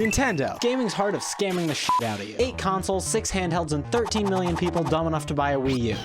Nintendo, gaming's heart of scamming the shit out of you. 8 consoles, 6 handhelds, and 13 million people dumb enough to buy a Wii U.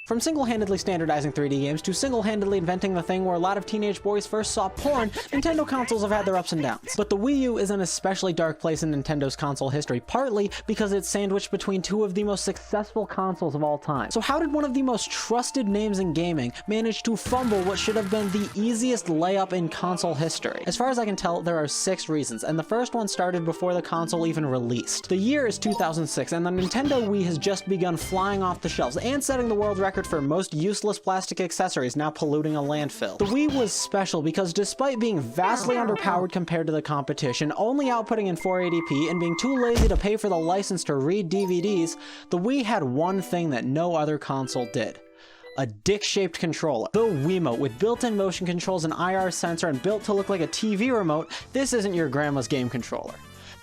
From single-handedly standardizing 3D games to single-handedly inventing the thing where a lot of teenage boys first saw porn, Nintendo consoles have had their ups and downs. But the Wii U is an especially dark place in Nintendo's console history, partly because it's sandwiched between 2 of the most successful consoles of all time. So how did one of the most trusted names in gaming manage to fumble what should have been the easiest layup in console history? As far as I can tell, there are 6 reasons, and the first one started before the console even released. The year is 2006, and the Nintendo Wii has just begun flying off the shelves and setting the world record for most useless plastic accessories, now polluting a landfill. The Wii was special because despite being vastly underpowered compared to the competition, only outputting in 480p, and being too lazy to pay for the license to read DVDs, the Wii had one thing that no other console did. A dick-shaped controller. The Wiimote, with built-in motion controls and IR sensor and built to look like a TV remote, this isn't your grandma's game controller.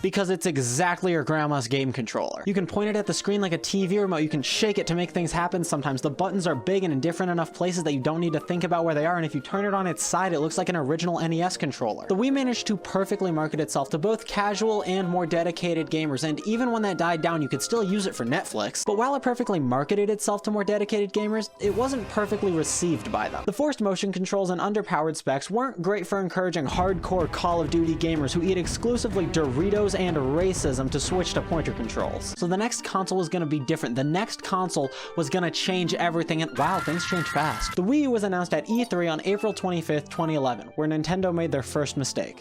Because it's exactly your grandma's game controller. You can point it at the screen like a TV remote, you can shake it to make things happen sometimes. The buttons are big and in different enough places that you don't need to think about where they are, and if you turn it on its side, it looks like an original NES controller. The Wii managed to perfectly market itself to both casual and more dedicated gamers, and even when that died down, you could still use it for Netflix. But while it perfectly marketed itself to more dedicated gamers, it wasn't perfectly received by them. The forced motion controls and underpowered specs weren't great for encouraging hardcore Call of Duty gamers who eat exclusively Doritos and racism to switch to pointer controls. So the next console was gonna be different. The next console was gonna change everything, and wow, things change fast. The Wii U was announced at E3 on April 25th, 2011, where Nintendo made their first mistake.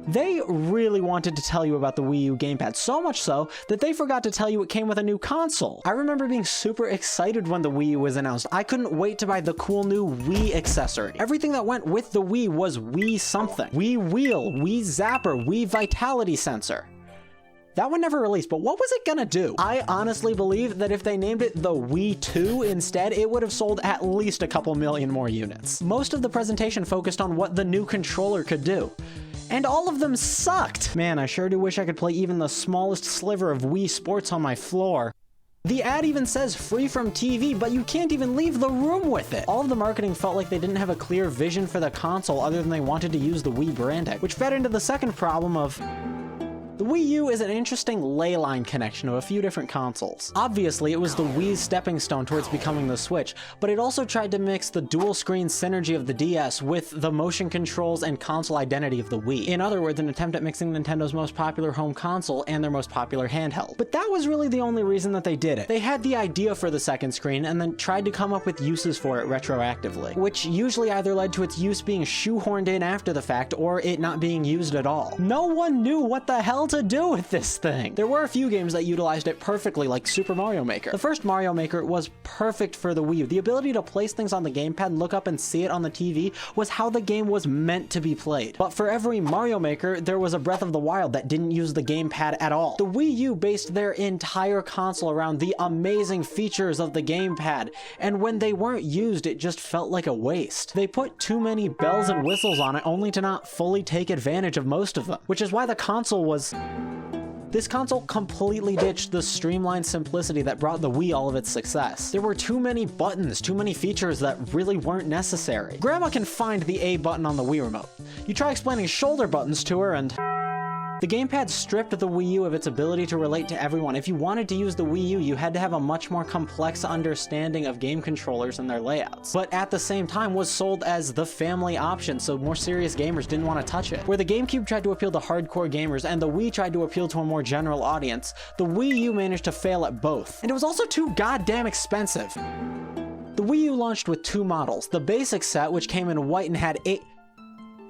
They really wanted to tell you about the Wii U gamepad, so much so that they forgot to tell you it came with a new console. I remember being super excited when the Wii U was announced. I couldn't wait to buy the cool new Wii accessory. Everything that went with the Wii was Wii something. Wii Wheel, Wii Zapper, Wii Vitality Sensor. That one never released, but what was it gonna do? I honestly believe that if they named it the Wii 2 instead, it would have sold at least a couple million more units. Most of the presentation focused on what the new controller could do. And all of them sucked! Man, I sure do wish I could play even the smallest sliver of Wii Sports on my floor. The ad even says free from TV, but you can't even leave the room with it. All of the marketing felt like they didn't have a clear vision for the console other than they wanted to use the Wii branding, which fed into the second problem of the Wii U is an interesting ley line connection of a few different consoles. Obviously, it was the Wii's stepping stone towards becoming the Switch, but it also tried to mix the dual screen synergy of the DS with the motion controls and console identity of the Wii. In other words, an attempt at mixing Nintendo's most popular home console and their most popular handheld. But that was really the only reason that they did it. They had the idea for the second screen and then tried to come up with uses for it retroactively, which usually either led to its use being shoehorned in after the fact or it not being used at all. No one knew what the hell to do with this thing. There were a few games that utilized it perfectly, like Super Mario Maker. The first Mario Maker was perfect for the Wii U. The ability to place things on the gamepad, look up and see it on the TV was how the game was meant to be played. But for every Mario Maker, there was a Breath of the Wild that didn't use the gamepad at all. The Wii U based their entire console around the amazing features of the gamepad, and when they weren't used, it just felt like a waste. They put too many bells and whistles on it only to not fully take advantage of most of them, which is why the console was... This console completely ditched the streamlined simplicity that brought the Wii all of its success. There were too many buttons, too many features that really weren't necessary. Grandma can find the A button on the Wii remote. You try explaining shoulder buttons to her and... The gamepad stripped the Wii U of its ability to relate to everyone. If you wanted to use the Wii U, you had to have a much more complex understanding of game controllers and their layouts. But at the same time was sold as the family option, so more serious gamers didn't want to touch it. Where the GameCube tried to appeal to hardcore gamers and the Wii tried to appeal to a more general audience, the Wii U managed to fail at both. And it was also too goddamn expensive. The Wii U launched with 2 models. The basic set, which came in white and had 8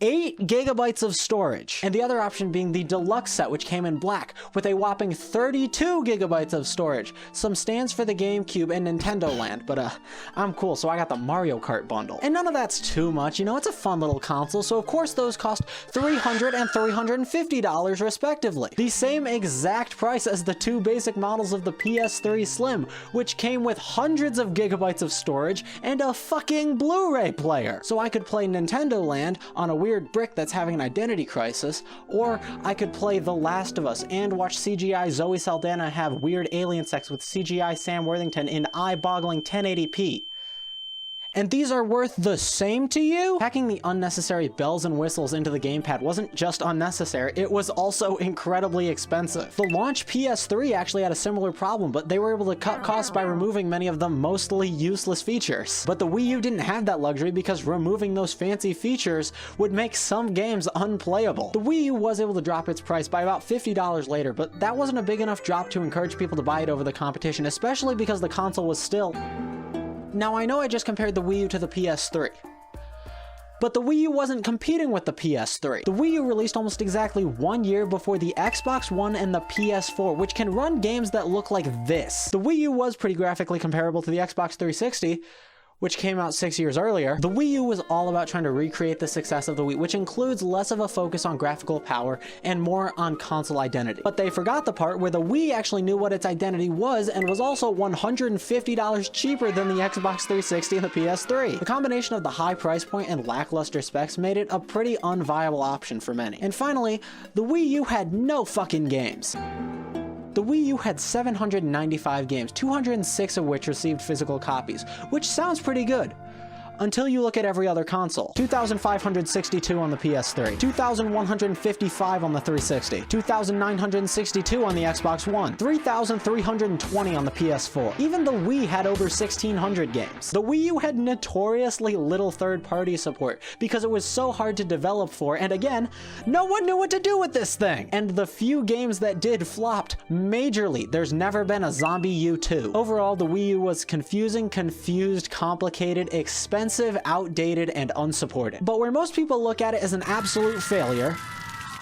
gigabytes of storage, and the other option being the deluxe set, which came in black with a whopping 32 gigabytes of storage. Some stands for the GameCube and Nintendo Land, but I'm cool, so I got the Mario Kart bundle. And none of that's too much, you know, it's a fun little console, so of course those cost $300 and $350 respectively. The same exact price as the 2 basic models of the PS3 Slim, which came with hundreds of gigabytes of storage and a fucking Blu-ray player. So I could play Nintendo Land on a weird brick that's having an identity crisis, or I could play The Last of Us and watch CGI Zoe Saldana have weird alien sex with CGI Sam Worthington in eye-boggling 1080p. And these are worth the same to you? Packing the unnecessary bells and whistles into the gamepad wasn't just unnecessary, it was also incredibly expensive. The launch PS3 actually had a similar problem, but they were able to cut costs by removing many of the mostly useless features. But the Wii U didn't have that luxury because removing those fancy features would make some games unplayable. The Wii U was able to drop its price by about $50 later, but that wasn't a big enough drop to encourage people to buy it over the competition, especially because the console was still... Now, I know I just compared the Wii U to the PS3, but the Wii U wasn't competing with the PS3. The Wii U released almost exactly 1 year before the Xbox One and the PS4, which can run games that look like this. The Wii U was pretty graphically comparable to the Xbox 360, which came out 6 years earlier. The Wii U was all about trying to recreate the success of the Wii, which includes less of a focus on graphical power and more on console identity. But they forgot the part where the Wii actually knew what its identity was and was also $150 cheaper than the Xbox 360 and the PS3. The combination of the high price point and lackluster specs made it a pretty unviable option for many. And finally, the Wii U had no fucking games. The Wii U had 795 games, 206 of which received physical copies, which sounds pretty good. Until you look at every other console. 2,562 on the PS3, 2,155 on the 360, 2,962 on the Xbox One, 3,320 on the PS4. Even the Wii had over 1,600 games. The Wii U had notoriously little third-party support because it was so hard to develop for, and again, no one knew what to do with this thing. And the few games that did flopped majorly. There's never been a Zombie U2. Overall, the Wii U was confusing, confused, complicated, expensive, outdated, and unsupported. But where most people look at it as an absolute failure,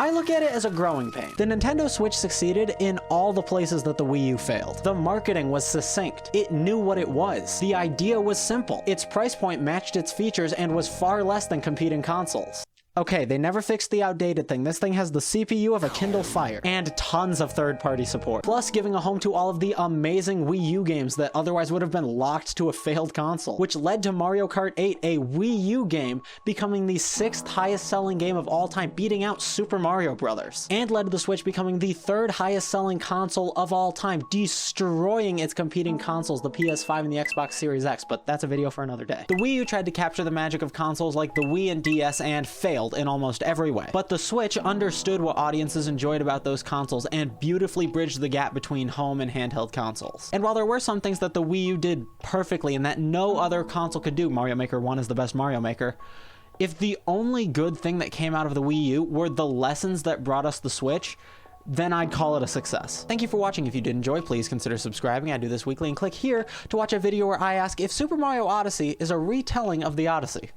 I look at it as a growing pain. The Nintendo Switch succeeded in all the places that the Wii U failed. The marketing was succinct. It knew what it was. The idea was simple. Its price point matched its features and was far less than competing consoles. Okay, they never fixed the outdated thing. This thing has the CPU of a Kindle Fire and tons of third-party support, plus giving a home to all of the amazing Wii U games that otherwise would have been locked to a failed console, which led to Mario Kart 8, a Wii U game, becoming the 6th highest-selling game of all time, beating out Super Mario Bros., and led to the Switch becoming the 3rd highest-selling console of all time, destroying its competing consoles, the PS5 and the Xbox Series X, but that's a video for another day. The Wii U tried to capture the magic of consoles like the Wii and DS and failed in almost every way. But the Switch understood what audiences enjoyed about those consoles and beautifully bridged the gap between home and handheld consoles. And while there were some things that the Wii U did perfectly and that no other console could do, Mario Maker 1 is the best Mario Maker, if the only good thing that came out of the Wii U were the lessons that brought us the Switch, then I'd call it a success. Thank you for watching. If you did enjoy, please consider subscribing. I do this weekly, and click here to watch a video where I ask if Super Mario Odyssey is a retelling of the Odyssey.